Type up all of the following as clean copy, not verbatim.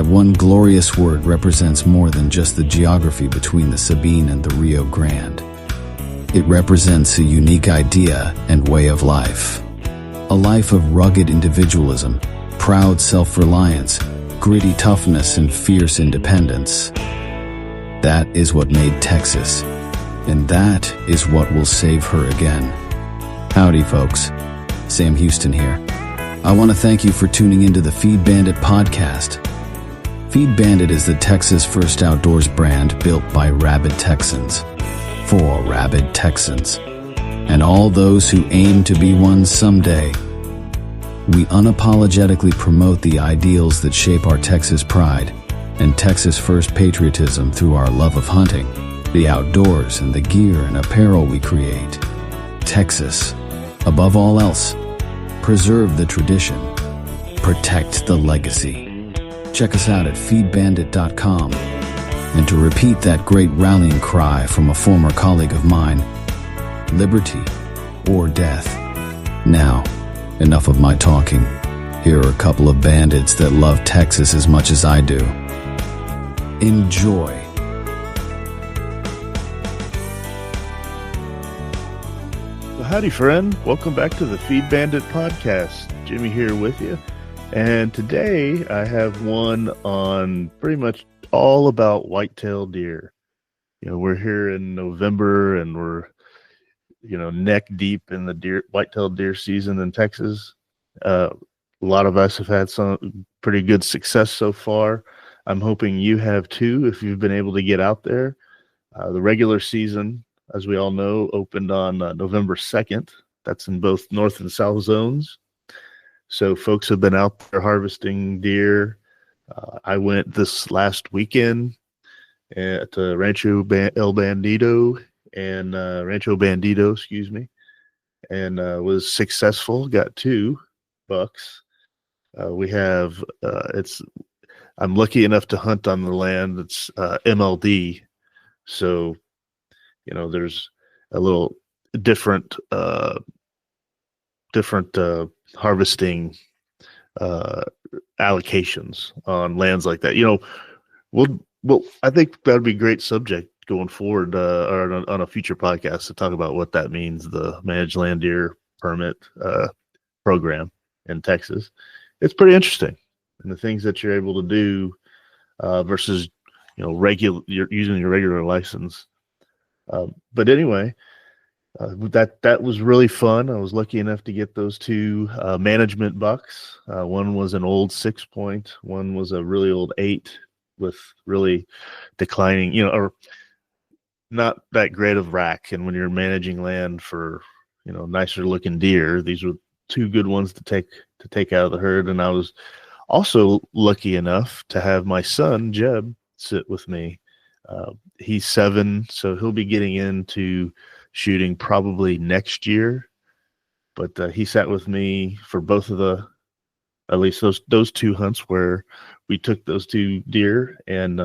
That one glorious word represents more than just the geography between the Sabine and the Rio Grande. It represents a unique idea and way of life. A life of rugged individualism, proud self-reliance, gritty toughness, and fierce independence. That is what made Texas, and that is what will save her again. Howdy, folks. Sam Houston here. I want to thank you for tuning into the Feed Bandit podcast. Feed Bandit is the Texas first outdoors brand built by rabid Texans, for rabid Texans, and all those who aim to be one someday. We unapologetically promote the ideals that shape our Texas pride and Texas first patriotism through our love of hunting, the outdoors, and the gear and apparel we create. Texas, above all else, preserve the tradition, protect the legacy. Check us out at feedbandit.com. And to repeat that great rallying cry from a former colleague of mine, liberty or death. Now, enough of my talking. Here are a couple of bandits that love Texas as much as I do. Enjoy. Howdy, friend. Welcome back to the Feed Bandit podcast. Jimmy here with you. And today I have one on pretty much all about whitetail deer. You know, we're here in November and we're, neck deep in the whitetail deer season in Texas. A lot of us have had some pretty good success so far. I'm hoping you have too, if you've been able to get out there. The regular season, as we all know, opened on November 2nd. That's in both north and south zones. So folks have been out there harvesting deer. I went this last weekend at Rancho Bandito, and was successful. Got 2 bucks. We have I'm lucky enough to hunt on the land that's MLD, so there's a little different harvesting allocations on lands like that. I think that'd be a great subject going forward, or on a future podcast, to talk about what that means, the managed land deer permit program in Texas. It's pretty interesting, and the things that you're able to do versus you're using your regular license. But anyway, that was really fun. I was lucky enough to get those 2 management bucks. One was an old 6-point, one was a really old 8 with really declining, or not that great of rack. And when you're managing land for, nicer looking deer, these were 2 good ones to take out of the herd. And I was also lucky enough to have my son, Jeb, sit with me. He's 7, so he'll be getting into shooting probably next year. But he sat with me for both of at least those 2 hunts where we took those 2 deer, and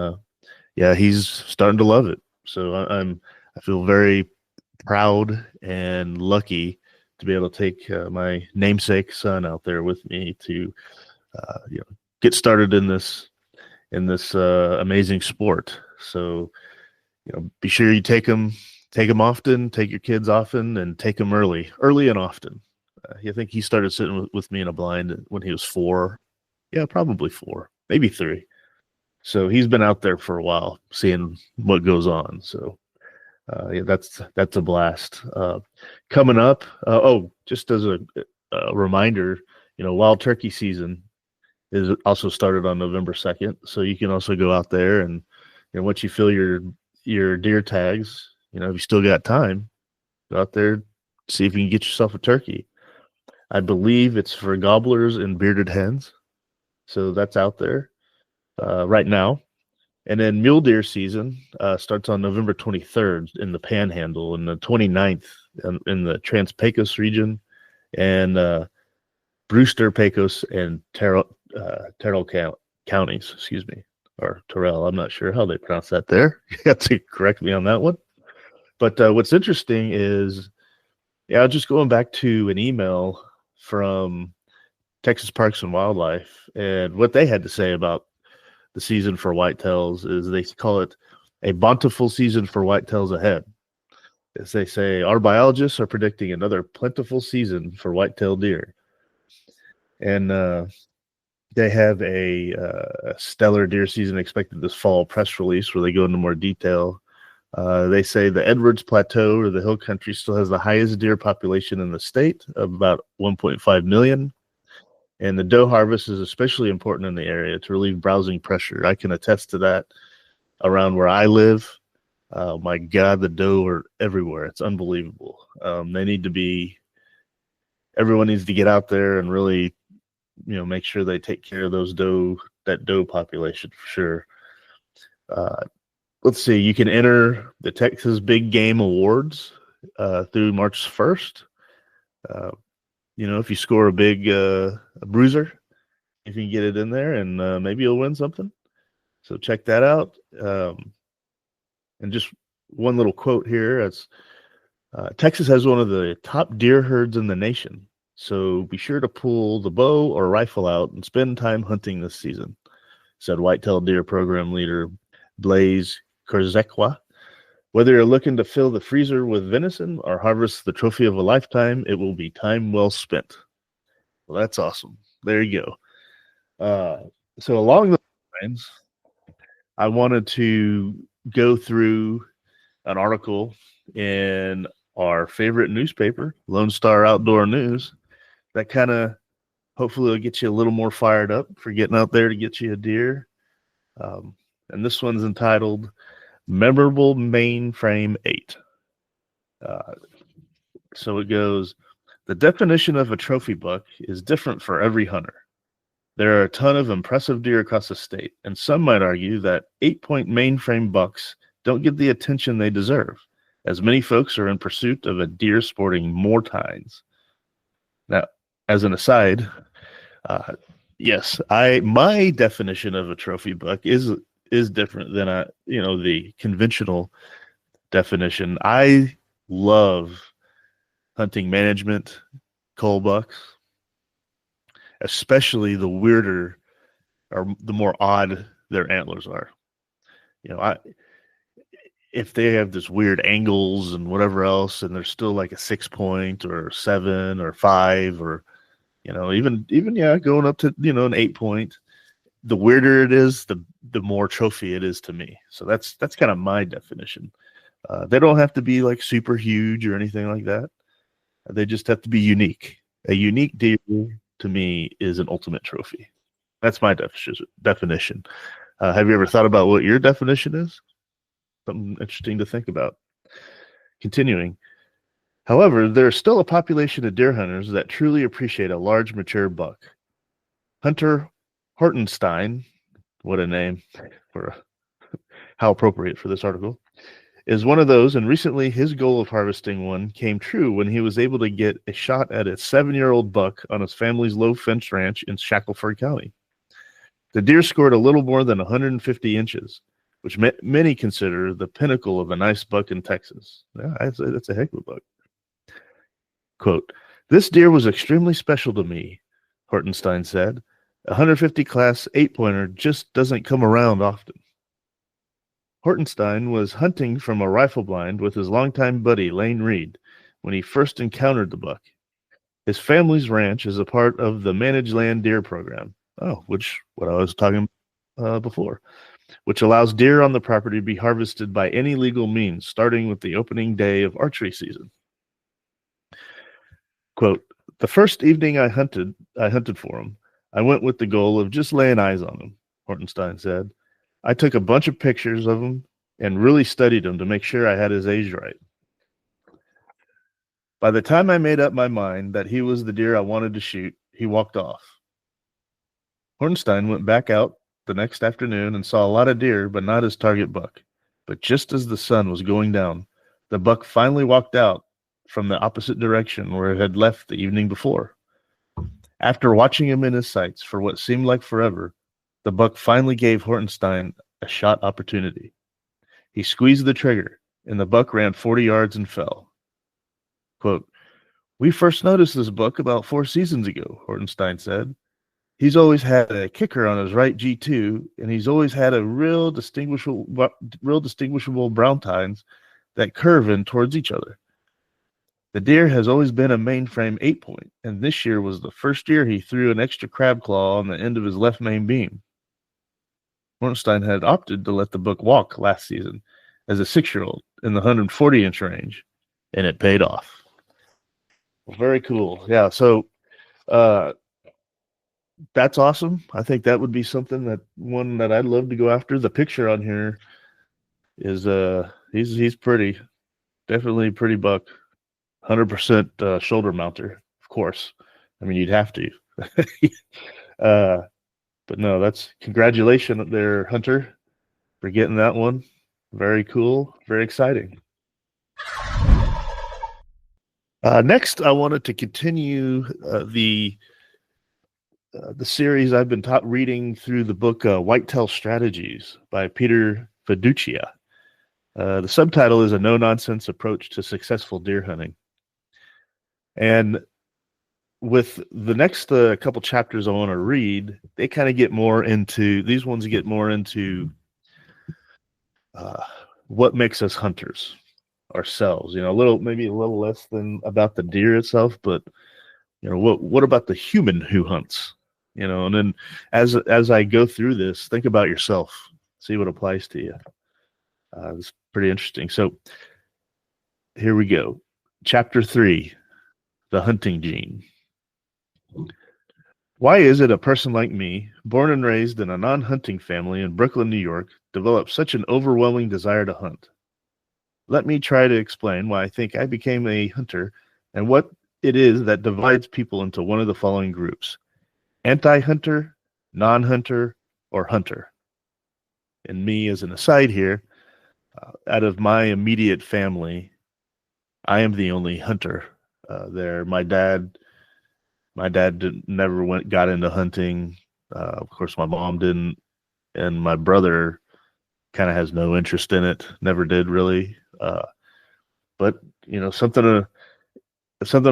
he's starting to love it. So I feel very proud and lucky to be able to take my namesake son out there with me to get started in this amazing sport. So be sure you take them often, take your kids often, and take them early and often. I think he started sitting with me in a blind when he was 4. Yeah, probably 4, maybe 3. So he's been out there for a while, seeing what goes on. So that's a blast. Coming up. Just as a reminder, wild turkey season is also started on November 2nd. So you can also go out there and once you fill your deer tags, if you still got time, go out there, see if you can get yourself a turkey. I believe it's for gobblers and bearded hens. So that's out there right now. And then mule deer season starts on November 23rd in the Panhandle, and the 29th in the Trans-Pecos region, and Brewster, Pecos, and Terrell counties, or Terrell. I'm not sure how they pronounce that there. You have to correct me on that one. But what's interesting is, just going back to an email from Texas Parks and Wildlife and what they had to say about the season for whitetails is they call it a bountiful season for whitetails ahead. As they say, our biologists are predicting another plentiful season for whitetail deer. And they have a stellar deer season expected this fall press release where they go into more detail. They say the Edwards Plateau or the hill country still has the highest deer population in the state of about 1.5 million. And the doe harvest is especially important in the area to relieve browsing pressure. I can attest to that around where I live. My God, the doe are everywhere. It's unbelievable. They need to be, everyone needs to get out there and really, make sure they take care of that doe population for sure. Let's see, you can enter the Texas Big Game Awards through March 1st. If you score a big a bruiser, if you can get it in there, and maybe you'll win something. So check that out. And just one little quote here: "As Texas has one of the top deer herds in the nation, so be sure to pull the bow or rifle out and spend time hunting this season," said Whitetail Deer Program Leader Blaze Korzekwa. "Whether you're looking to fill the freezer with venison or harvest the trophy of a lifetime, it will be time well spent." Well, that's awesome. There you go. So along those lines, I wanted to go through an article in our favorite newspaper, Lone Star Outdoor News, that kind of hopefully will get you a little more fired up for getting out there to get you a deer. And this one's entitled Memorable Mainframe 8. So it goes, "The definition of a trophy buck is different for every hunter. There are a ton of impressive deer across the state, and some might argue that 8-point mainframe bucks don't get the attention they deserve, as many folks are in pursuit of a deer sporting more tines." Now, as an aside, yes, my definition of a trophy buck is different than the conventional definition. I love hunting management cull bucks, especially the weirder or the more odd their antlers are. If they have this weird angles and whatever else, and they're still like a 6-point or 7 or 5, or even going up to an 8-point, the weirder it is, the more trophy it is to me. So that's kind of my definition. They don't have to be like super huge or anything like that. They just have to be unique. A unique deer to me is an ultimate trophy. That's my definition. Have you ever thought about what your definition is? Something interesting to think about. Continuing. "However, there is still a population of deer hunters that truly appreciate a large, mature buck. Hunter Hortenstein," what a name for how appropriate for this article, "is one of those, and recently his goal of harvesting one came true when he was able to get a shot at a 7-year-old buck on his family's low-fence ranch in Shackelford County. The deer scored a little more than 150 inches, which many consider the pinnacle of a nice buck in Texas." Yeah, I'd say that's a heck of a buck. Quote, "This deer was extremely special to me," Hortenstein said. "A 150 class 8-pointer just doesn't come around often." Hortenstein was hunting from a rifle blind with his longtime buddy Lane Reed when he first encountered the buck. His family's ranch is a part of the Managed Land Deer Program, what I was talking before, which allows deer on the property to be harvested by any legal means, starting with the opening day of archery season. Quote, "The first evening I hunted for him. I went with the goal of just laying eyes on him," Hortenstein said. "I took a bunch of pictures of him and really studied him to make sure I had his age right. By the time I made up my mind that he was the deer I wanted to shoot, he walked off." Hortenstein went back out the next afternoon and saw a lot of deer, but not his target buck. But just as the sun was going down, the buck finally walked out from the opposite direction where it had left the evening before. After watching him in his sights for what seemed like forever, the buck finally gave Hortenstein a shot opportunity. He squeezed the trigger, and the buck ran 40 yards and fell. Quote, "We first noticed this buck about 4 seasons ago," Hortenstein said. He's always had a kicker on his right G2, and he's always had a real distinguishable brown tines that curve in towards each other. The deer has always been a mainframe 8-point, and this year was the first year he threw an extra crab claw on the end of his left main beam. Ornstein had opted to let the book walk last season as a 6-year-old in the 140-inch range, and it paid off. Very cool. Yeah, so that's awesome. I think that would be something that I'd love to go after. The picture on here is he's pretty, definitely pretty buck, 100% shoulder mounter, of course. I mean, you'd have to. But no, that's congratulations there, Hunter, for getting that one. Very cool, very exciting. Next, I wanted to continue the series I've been reading through the book Whitetail Strategies by Peter Fiduccia. The subtitle is A No-Nonsense Approach to Successful Deer Hunting. And with the next couple chapters I want to read, they kind of get more into, these ones get more into what makes us hunters ourselves, maybe a little less than about the deer itself, but what about the human who hunts, and then as I go through this, think about yourself, see what applies to you. It's pretty interesting. So here we go. Chapter 3, the hunting gene. Why is it a person like me, born and raised in a non-hunting family in Brooklyn, New York, develops such an overwhelming desire to hunt? Let me try to explain why I think I became a hunter and what it is that divides people into one of the following groups: anti-hunter, non-hunter, or hunter. And me, as an aside here, out of my immediate family, I am the only hunter there. My dad never got into hunting. Of course, my mom didn't, and my brother kind of has no interest in it. Never did really. But something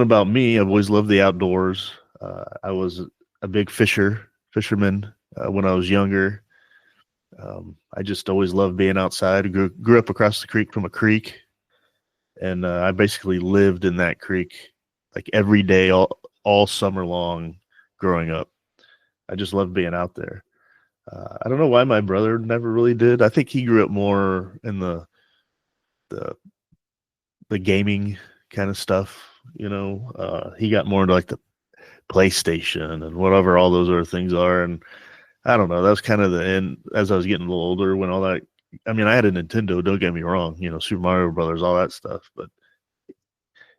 about me. I've always loved the outdoors. I was a big fisherman when I was younger. I just always loved being outside. I grew up across the creek from a creek, and I basically lived in that creek like every day, all summer long growing up. I just loved being out there. I don't know why my brother never really did. I think he grew up more in the gaming kind of stuff. He got more into like the PlayStation and whatever all those other things are. And I don't know, that was kind of the end as I was getting a little older when all that, I mean, I had a Nintendo, don't get me wrong, Super Mario Brothers, all that stuff, but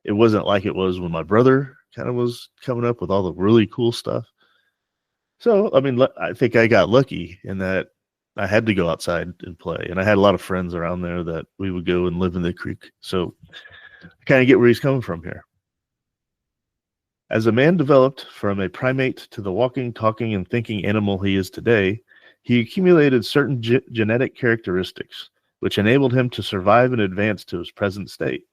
it wasn't like it was when my brother kind of was coming up with all the really cool stuff. So, I mean, I think I got lucky in that I had to go outside and play. And I had a lot of friends around there that we would go and live in the creek. So I kind of get where he's coming from here. As a man developed from a primate to the walking, talking, and thinking animal he is today, he accumulated certain genetic characteristics, which enabled him to survive and advance to his present state.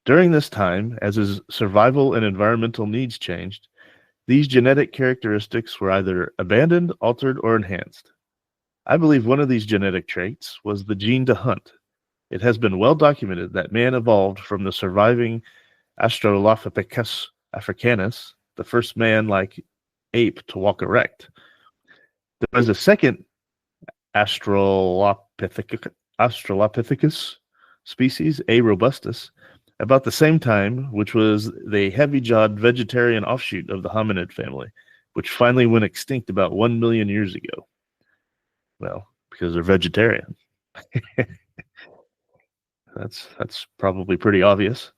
During this time, as his survival and environmental needs changed, these genetic characteristics were either abandoned, altered, or enhanced. I believe one of these genetic traits was the gene to hunt. It has been well documented that man evolved from the surviving Australopithecus africanus, the first man-like ape to walk erect. There was a second Australopithecus species, A. robustus, about the same time, which was the heavy-jawed vegetarian offshoot of the hominid family, which finally went extinct about 1 million years ago. Well, because they're vegetarian. That's probably pretty obvious.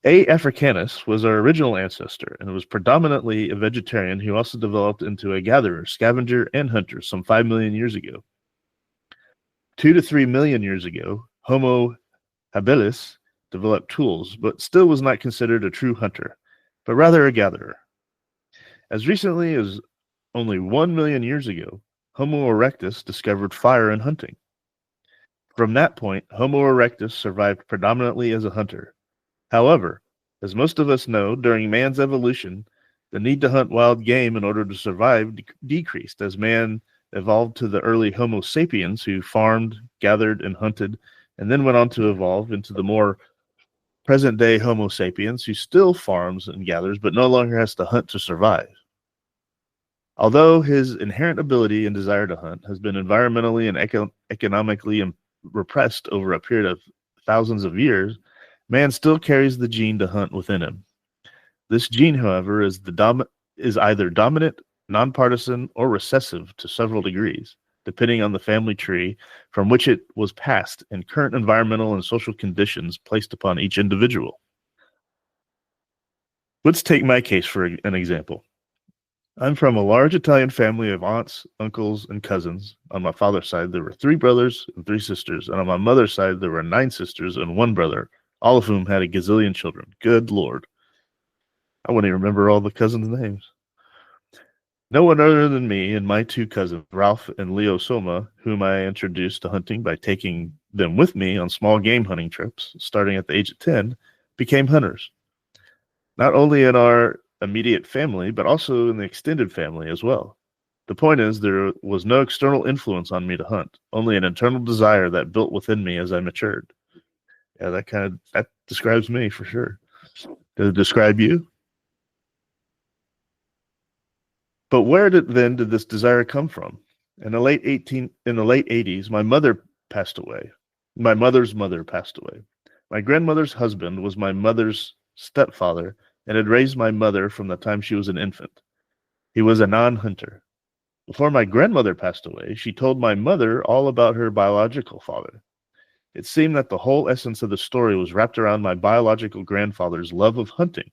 A. africanus was our original ancestor and was predominantly a vegetarian who also developed into a gatherer, scavenger, and hunter some 5 million years ago. 2 to 3 million years ago, Homo habilis developed tools, but still was not considered a true hunter, but rather a gatherer. As recently as only 1 million years ago, Homo erectus discovered fire and hunting. From that point, Homo erectus survived predominantly as a hunter. However, as most of us know, during man's evolution, The need to hunt wild game in order to survive decreased as man evolved to the early Homo sapiens who farmed, gathered, and hunted, and then went on to evolve into the more present day Homo sapiens who still farms and gathers but no longer has to hunt to survive. Although his inherent ability and desire to hunt has been environmentally and economically repressed over a period of thousands of years, man still carries the gene to hunt within him. This gene, however, is either dominant, nonpartisan, or recessive to several degrees, depending on the family tree from which it was passed and current environmental and social conditions placed upon each individual. Let's take my case for an example. I'm from a large Italian family of aunts, uncles, and cousins. On my father's side, there were 3 brothers and 3 sisters, and on my mother's side, there were 9 sisters and 1 brother, all of whom had a gazillion children. Good Lord. I wouldn't even remember all the cousins' names. No one other than me and my 2 cousins, Ralph and Leo Soma, whom I introduced to hunting by taking them with me on small game hunting trips, starting at the age of 10, became hunters. Not only in our immediate family, but also in the extended family as well. The point is, there was no external influence on me to hunt, only an internal desire that built within me as I matured. Yeah, that describes me for sure. Does it describe you? But where did this desire come from? In the late 80s, my mother passed away. My mother's mother passed away. My grandmother's husband was my mother's stepfather and had raised my mother from the time she was an infant. He was a non-hunter. Before my grandmother passed away, she told my mother all about her biological father. It seemed that the whole essence of the story was wrapped around my biological grandfather's love of hunting.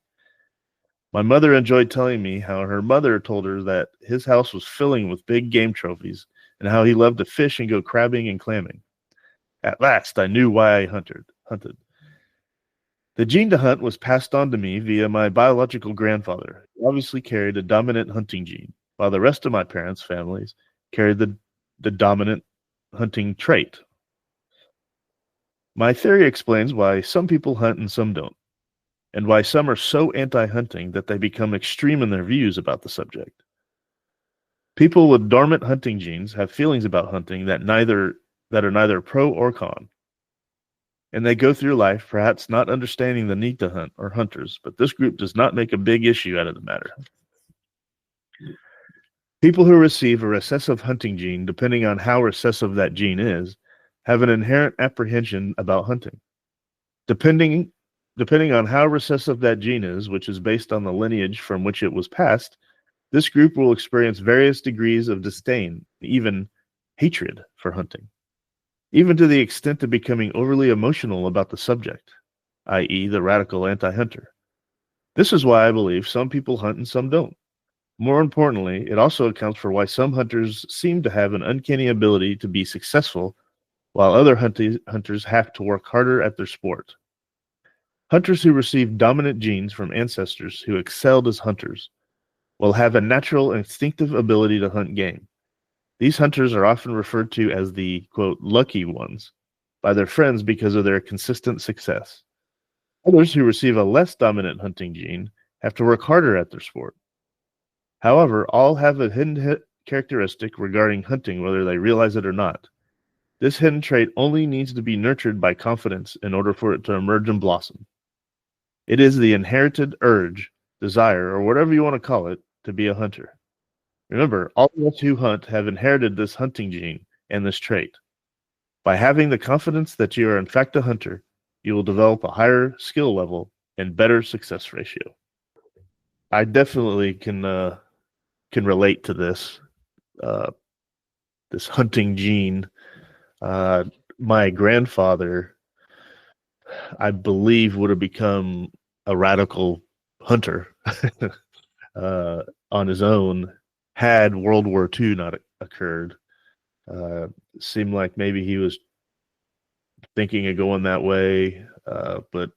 My mother enjoyed telling me how her mother told her that his house was filling with big game trophies and how he loved to fish and go crabbing and clamming. At last, I knew why I hunted. The gene to hunt was passed on to me via my biological grandfather, who obviously carried a dominant hunting gene, while the rest of my parents' families carried the dominant hunting trait. My theory explains why some people hunt and some don't, and why some are so anti-hunting that they become extreme in their views about the subject. People with dormant hunting genes have feelings about hunting that are neither pro or con. And they go through life perhaps not understanding the need to hunt or hunters, but this group does not make a big issue out of the matter. People who receive a recessive hunting gene, depending on how recessive that gene is, have an inherent apprehension about hunting. Depending on how recessive that gene is, which is based on the lineage from which it was passed, this group will experience various degrees of disdain, even hatred for hunting, even to the extent of becoming overly emotional about the subject, i.e., the radical anti-hunter. This is why I believe some people hunt and some don't. More importantly, it also accounts for why some hunters seem to have an uncanny ability to be successful, while other hunters have to work harder at their sport. Hunters who receive dominant genes from ancestors who excelled as hunters will have a natural instinctive ability to hunt game. These hunters are often referred to as the, quote, lucky ones by their friends because of their consistent success. Others who receive a less dominant hunting gene have to work harder at their sport. However, all have a hidden characteristic regarding hunting, whether they realize it or not. This hidden trait only needs to be nurtured by confidence in order for it to emerge and blossom. It is the inherited urge, desire, or whatever you want to call it, to be a hunter. Remember, all of us who hunt have inherited this hunting gene and this trait. By having the confidence that you are in fact a hunter, you will develop a higher skill level and better success ratio. I definitely can relate to this this hunting gene. My grandfather, I believe, would have become a radical hunter on his own had World War II not occurred. Seemed like maybe he was thinking of going that way, but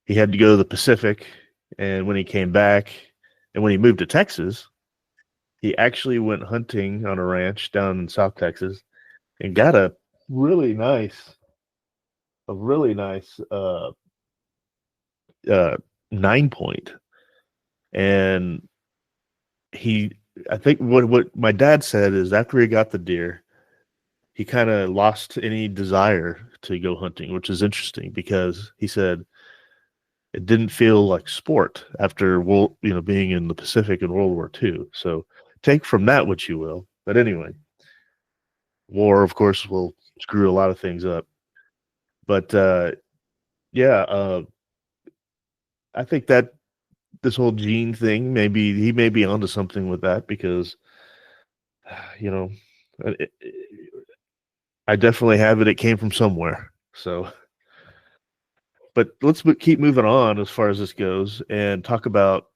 he had to go to the Pacific, and when he came back, and when he moved to Texas, he actually went hunting on a ranch down in South Texas and got a really nice 9-point. And I think what my dad said is after he got the deer, he kind of lost any desire to go hunting, which is interesting because he said it didn't feel like sport after being in the Pacific in World War II. So take from that what you will. But anyway, war, of course, will screw a lot of things up. But I think that this whole gene thing, maybe he may be onto something with that because, I definitely have it. It came from somewhere. So, but let's keep moving on as far as this goes and talk about,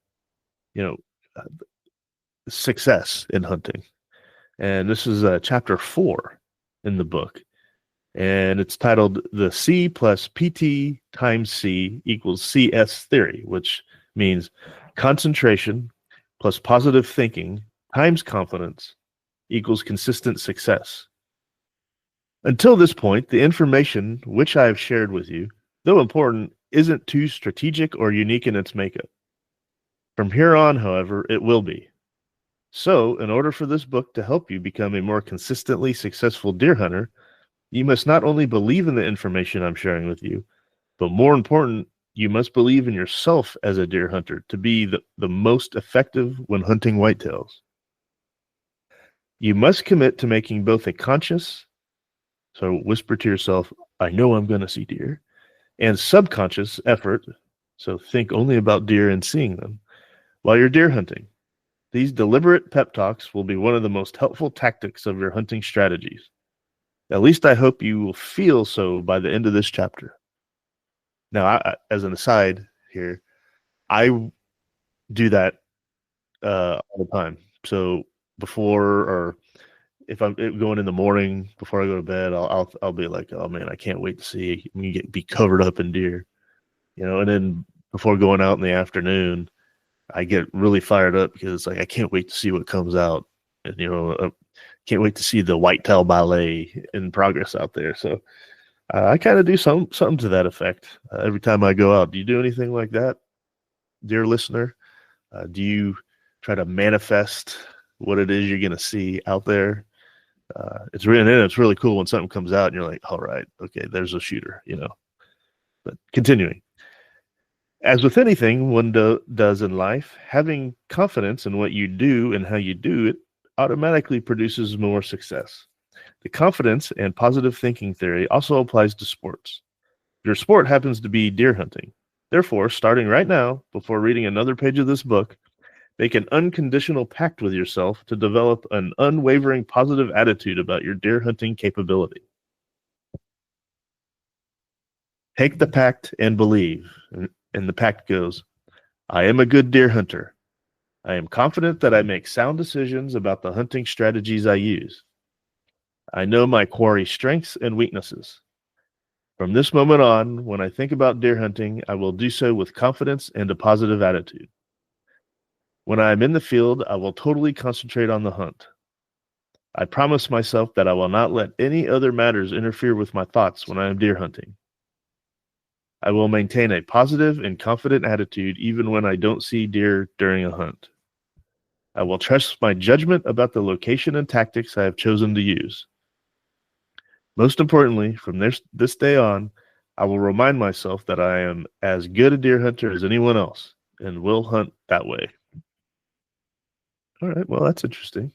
uh, success in hunting. And this is chapter 4 in the book. And it's titled The C plus PT times C equals CS theory, which means concentration plus positive thinking times confidence equals consistent success. Until this point, the information which I have shared with you, though important, isn't too strategic or unique in its makeup. From here on, however, it will be. So, in order for this book to help you become a more consistently successful deer hunter, you must not only believe in the information I'm sharing with you, but more important, you must believe in yourself as a deer hunter to be the most effective when hunting whitetails. You must commit to making both a conscious, so whisper to yourself, I know I'm going to see deer, and subconscious effort, so think only about deer and seeing them, while you're deer hunting. These deliberate pep talks will be one of the most helpful tactics of your hunting strategies. At least I hope you will feel so by the end of this chapter. Now, as an aside here, I do that all the time. So before, or if I'm going in the morning before I go to bed, I'll be like, oh man, I can't wait to see me be covered up in deer, And then before going out in the afternoon, I get really fired up because it's like I can't wait to see what comes out, and can't wait to see the whitetail ballet in progress out there. So I kind of do something to that effect every time I go out. Do you do anything like that, dear listener? Do you try to manifest what it is you're going to see out there? It's really cool when something comes out and you're like, all right, okay, there's a shooter, But continuing. As with anything one does in life, having confidence in what you do and how you do it automatically produces more success. The confidence and positive thinking theory also applies to sports. Your sport happens to be deer hunting. Therefore, starting right now, before reading another page of this book, make an unconditional pact with yourself to develop an unwavering positive attitude about your deer hunting capability. Take the pact and believe. And the pact goes, I am a good deer hunter. I am confident that I make sound decisions about the hunting strategies I use. I know my quarry strengths and weaknesses. From this moment on, when I think about deer hunting, I will do so with confidence and a positive attitude. When I am in the field, I will totally concentrate on the hunt. I promise myself that I will not let any other matters interfere with my thoughts when I am deer hunting. I will maintain a positive and confident attitude even when I don't see deer during a hunt. I will trust my judgment about the location and tactics I have chosen to use. Most importantly, from this day on, I will remind myself that I am as good a deer hunter as anyone else and will hunt that way. All right, well, that's interesting.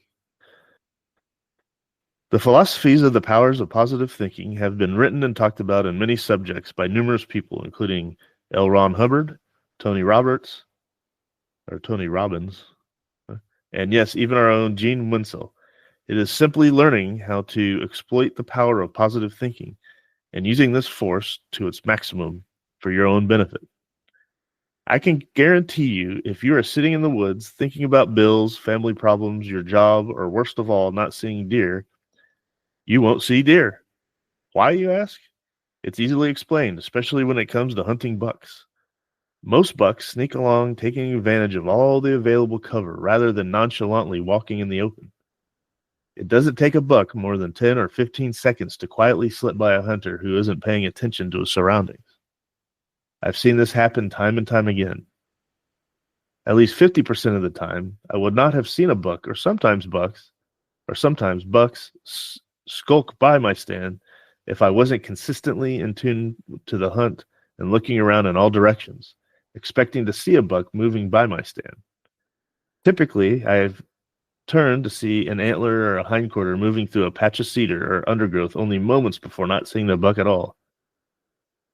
The philosophies of the powers of positive thinking have been written and talked about in many subjects by numerous people, including L. Ron Hubbard, Tony Robbins, and yes, even our own Gene Winslow. It is simply learning how to exploit the power of positive thinking and using this force to its maximum for your own benefit. I can guarantee you, if you are sitting in the woods thinking about bills, family problems, your job, or worst of all, not seeing deer, you won't see deer. Why, you ask? It's easily explained, especially when it comes to hunting bucks. Most bucks sneak along, taking advantage of all the available cover rather than nonchalantly walking in the open. It doesn't take a buck more than 10 or 15 seconds to quietly slip by a hunter who isn't paying attention to his surroundings. I've seen this happen time and time again. At least 50% of the time, I would not have seen a buck, or sometimes bucks skulk by my stand if I wasn't consistently in tune to the hunt and looking around in all directions, expecting to see a buck moving by my stand. Typically, I have turned to see an antler or a hindquarter moving through a patch of cedar or undergrowth only moments before not seeing the buck at all.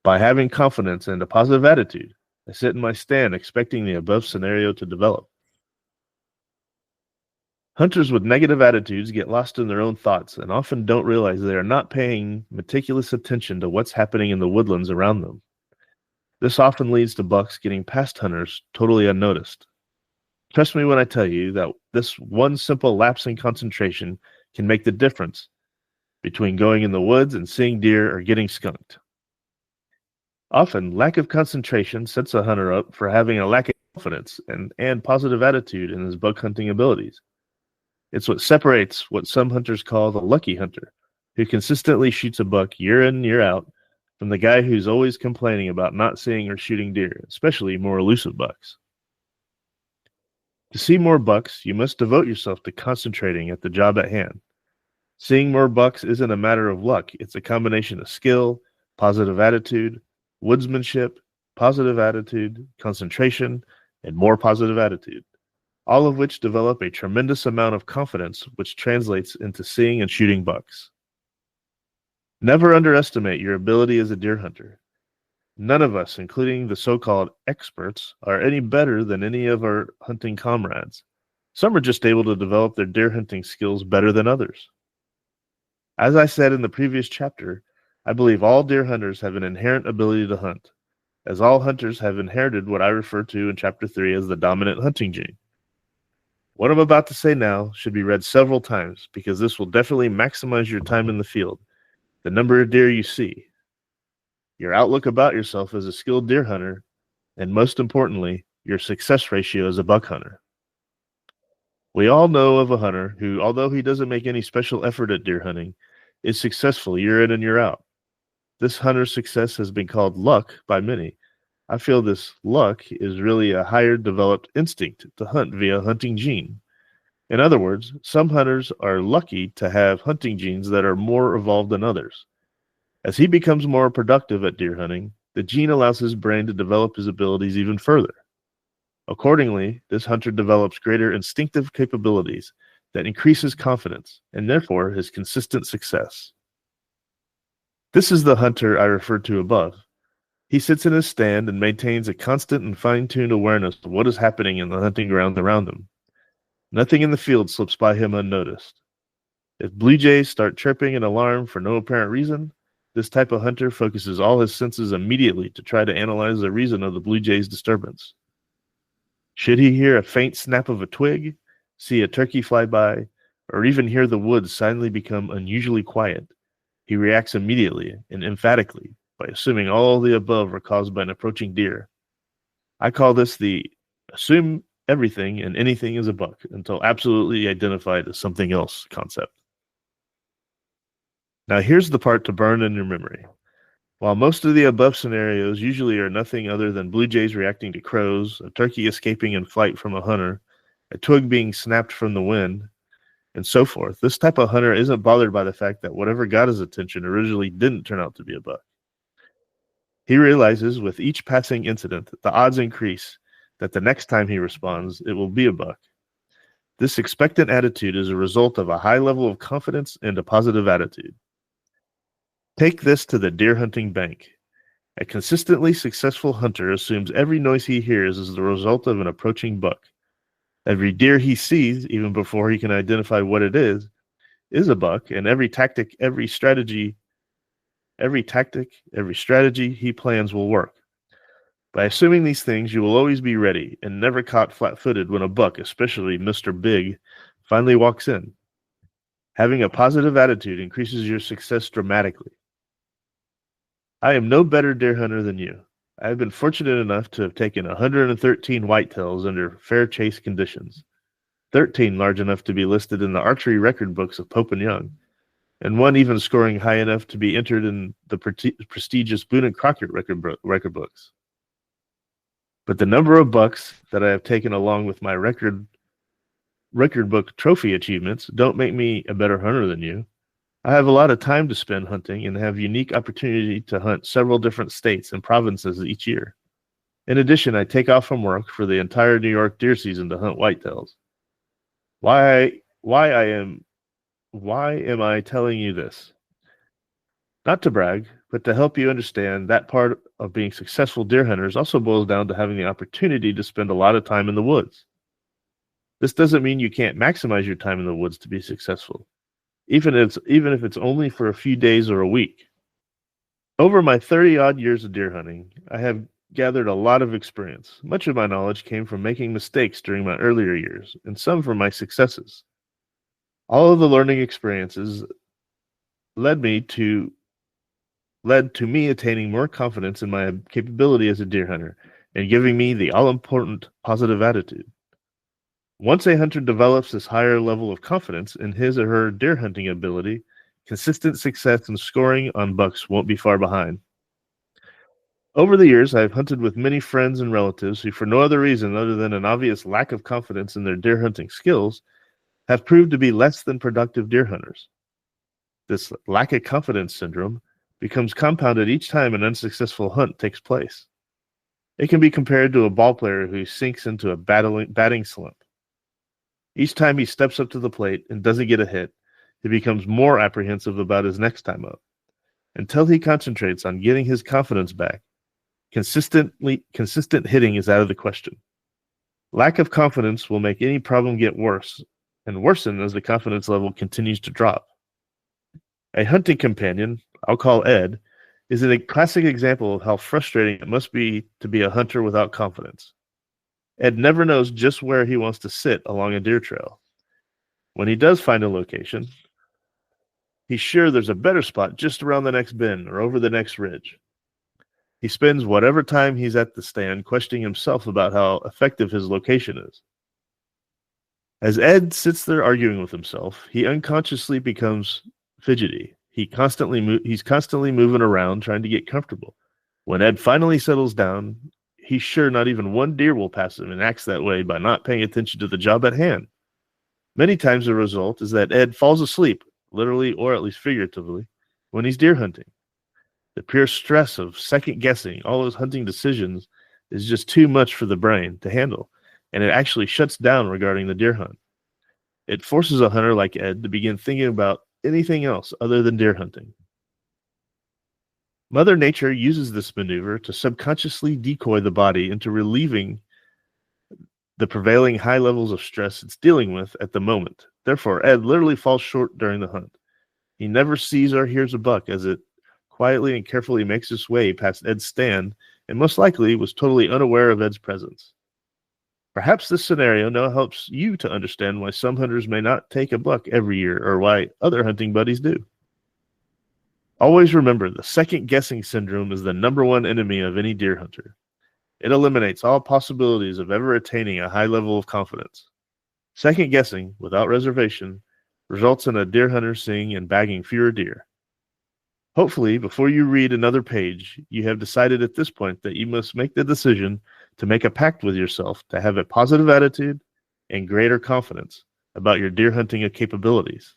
By having confidence and a positive attitude, I sit in my stand expecting the above scenario to develop. Hunters with negative attitudes get lost in their own thoughts and often don't realize they are not paying meticulous attention to what's happening in the woodlands around them. This often leads to bucks getting past hunters totally unnoticed. Trust me when I tell you that this one simple lapse in concentration can make the difference between going in the woods and seeing deer or getting skunked. Often, lack of concentration sets a hunter up for having a lack of confidence and positive attitude in his buck hunting abilities. It's what separates what some hunters call the lucky hunter, who consistently shoots a buck year in, year out, from the guy who's always complaining about not seeing or shooting deer, especially more elusive bucks. To see more bucks, you must devote yourself to concentrating at the job at hand. Seeing more bucks isn't a matter of luck. It's a combination of skill, positive attitude, woodsmanship, positive attitude, concentration, and more positive attitude, all of which develop a tremendous amount of confidence, which translates into seeing and shooting bucks. Never underestimate your ability as a deer hunter. None of us, including the so-called experts, are any better than any of our hunting comrades. Some are just able to develop their deer hunting skills better than others. As I said in the previous chapter, I believe all deer hunters have an inherent ability to hunt, as all hunters have inherited what I refer to in Chapter 3 as the dominant hunting gene. What I'm about to say now should be read several times because this will definitely maximize your time in the field, the number of deer you see, your outlook about yourself as a skilled deer hunter, and most importantly, your success ratio as a buck hunter. We all know of a hunter who, although he doesn't make any special effort at deer hunting, is successful year in and year out. This hunter's success has been called luck by many. I feel this luck is really a higher developed instinct to hunt via hunting gene. In other words, some hunters are lucky to have hunting genes that are more evolved than others. As he becomes more productive at deer hunting, the gene allows his brain to develop his abilities even further. Accordingly, this hunter develops greater instinctive capabilities that increase his confidence and therefore his consistent success. This is the hunter I referred to above. He sits in his stand and maintains a constant and fine-tuned awareness of what is happening in the hunting grounds around him. Nothing in the field slips by him unnoticed. If blue jays start chirping an alarm for no apparent reason, this type of hunter focuses all his senses immediately to try to analyze the reason of the blue jay's disturbance. Should he hear a faint snap of a twig, see a turkey fly by, or even hear the woods suddenly become unusually quiet, he reacts immediately and emphatically by assuming all the above are caused by an approaching deer. I call this the assume everything and anything is a buck until absolutely identified as something else concept. Now here's the part to burn in your memory. While most of the above scenarios usually are nothing other than blue jays reacting to crows, a turkey escaping in flight from a hunter, a twig being snapped from the wind, and so forth, this type of hunter isn't bothered by the fact that whatever got his attention originally didn't turn out to be a buck. He realizes with each passing incident that the odds increase that the next time he responds, it will be a buck. This expectant attitude is a result of a high level of confidence and a positive attitude. Take this to the deer hunting bank. A consistently successful hunter assumes every noise he hears is the result of an approaching buck. Every deer he sees, even before he can identify what it is a buck, and every strategy he plans will work. By assuming these things, you will always be ready and never caught flat-footed when a buck, especially Mr. Big, finally walks in. Having a positive attitude increases your success dramatically. I am no better deer hunter than you. I have been fortunate enough to have taken 113 whitetails under fair chase conditions, 13 large enough to be listed in the archery record books of Pope and Young, and one even scoring high enough to be entered in the prestigious Boone and Crockett record books. But the number of bucks that I have taken along with my record book trophy achievements don't make me a better hunter than you. I have a lot of time to spend hunting and have unique opportunity to hunt several different states and provinces each year. In addition, I take off from work for the entire New York deer season to hunt whitetails. Why am I telling you this? Not to brag, but to help you understand that part of being successful deer hunters also boils down to having the opportunity to spend a lot of time in the woods. This doesn't mean you can't maximize your time in the woods to be successful, even if it's only for a few days or a week. Over my 30-odd years of deer hunting, I have gathered a lot of experience. Much of my knowledge came from making mistakes during my earlier years, and some from my successes. All of the learning experiences led to me attaining more confidence in my capability as a deer hunter and giving me the all-important positive attitude. Once a hunter develops this higher level of confidence in his or her deer hunting ability, consistent success in scoring on bucks won't be far behind. Over the years, I've hunted with many friends and relatives who, for no other reason other than an obvious lack of confidence in their deer hunting skills, have proved to be less than productive deer hunters. This lack of confidence syndrome becomes compounded each time an unsuccessful hunt takes place. It can be compared to a ball player who sinks into a batting slump. Each time he steps up to the plate and doesn't get a hit, he becomes more apprehensive about his next time up. Until he concentrates on getting his confidence back, consistent hitting is out of the question. Lack of confidence will make any problem get worse and worsen as the confidence level continues to drop. A hunting companion, I'll call Ed, is a classic example of how frustrating it must be to be a hunter without confidence. Ed never knows just where he wants to sit along a deer trail. When he does find a location, he's sure there's a better spot just around the next bend or over the next ridge. He spends whatever time he's at the stand questioning himself about how effective his location is. As Ed sits there arguing with himself, he unconsciously becomes fidgety. He's constantly moving around trying to get comfortable. When Ed finally settles down, he's sure not even one deer will pass him and acts that way by not paying attention to the job at hand. Many times the result is that Ed falls asleep, literally or at least figuratively, when he's deer hunting. The pure stress of second-guessing all those hunting decisions is just too much for the brain to handle, and it actually shuts down regarding the deer hunt. It forces a hunter like Ed to begin thinking about anything else other than deer hunting. Mother Nature uses this maneuver to subconsciously decoy the body into relieving the prevailing high levels of stress it's dealing with at the moment. Therefore, Ed literally falls short during the hunt. He never sees or hears a buck as it quietly and carefully makes its way past Ed's stand and most likely was totally unaware of Ed's presence. Perhaps this scenario now helps you to understand why some hunters may not take a buck every year or why other hunting buddies do. Always remember, the second-guessing syndrome is the number one enemy of any deer hunter. It eliminates all possibilities of ever attaining a high level of confidence. Second-guessing, without reservation, results in a deer hunter seeing and bagging fewer deer. Hopefully, before you read another page, you have decided at this point that you must make the decision to make a pact with yourself to have a positive attitude and greater confidence about your deer hunting capabilities.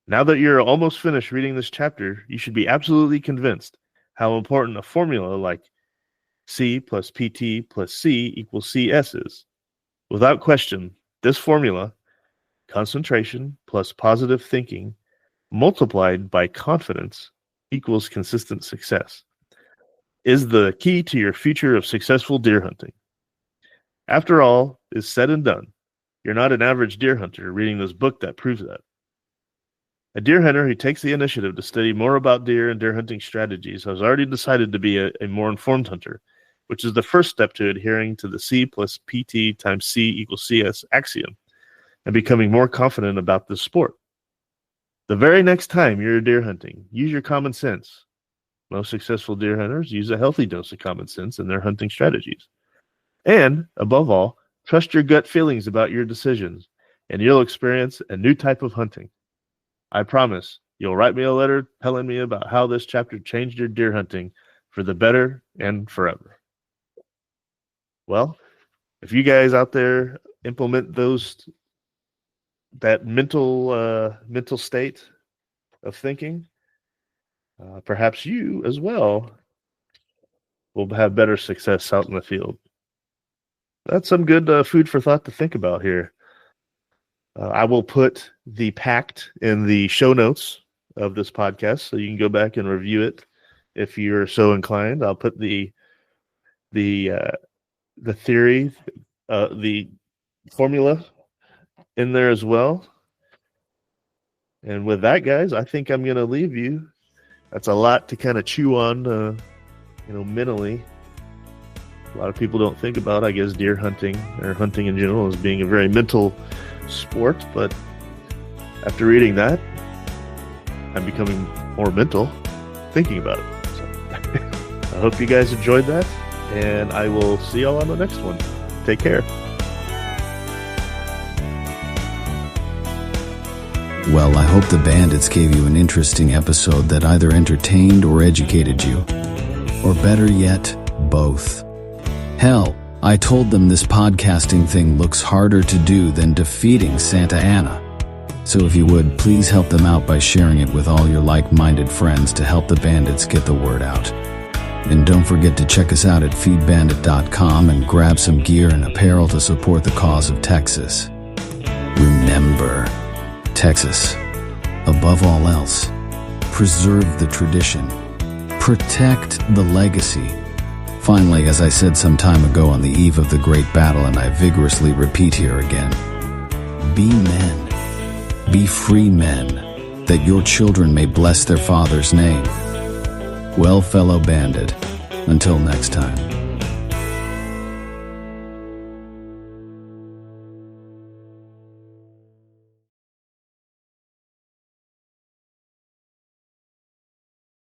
Now that you're almost finished reading this chapter, you should be absolutely convinced how important a formula like C plus PT plus C equals CS is. Without question, this formula, concentration plus positive thinking multiplied by confidence equals consistent success, is the key to your future of successful deer hunting. After all is said and done, you're not an average deer hunter reading this book that proves that. A deer hunter who takes the initiative to study more about deer and deer hunting strategies has already decided to be a more informed hunter, which is the first step to adhering to the C plus PT times C equals CS axiom and becoming more confident about this sport. The very next time you're deer hunting, use your common sense. Most successful deer hunters use a healthy dose of common sense in their hunting strategies. And, above all, trust your gut feelings about your decisions, and you'll experience a new type of hunting. I promise you'll write me a letter telling me about how this chapter changed your deer hunting for the better and forever. Well, if you guys out there implement that mental state of thinking, perhaps you as well will have better success out in the field. That's some good food for thought to think about here. I will put the Pact in the show notes of this podcast, so you can go back and review it if you're so inclined. I'll put the theory, the formula in there as well. And with that, guys, I think I'm going to leave you. That's a lot to kind of chew on, mentally. A lot of people don't think about, I guess, deer hunting or hunting in general as being a very mental sport. But after reading that, I'm becoming more mental thinking about it. So I hope you guys enjoyed that, and I will see y'all on the next one. Take care. Well, I hope the bandits gave you an interesting episode that either entertained or educated you. Or better yet, both. Hell, I told them this podcasting thing looks harder to do than defeating Santa Ana. So if you would, please help them out by sharing it with all your like-minded friends to help the bandits get the word out. And don't forget to check us out at feedbandit.com and grab some gear and apparel to support the cause of Texas. Remember, Texas, above all else, preserve the tradition, protect the legacy. Finally, as I said some time ago on the eve of the great battle, and I vigorously repeat here again, be men, be free men, that your children may bless their father's name. Well, fellow bandit, until next time.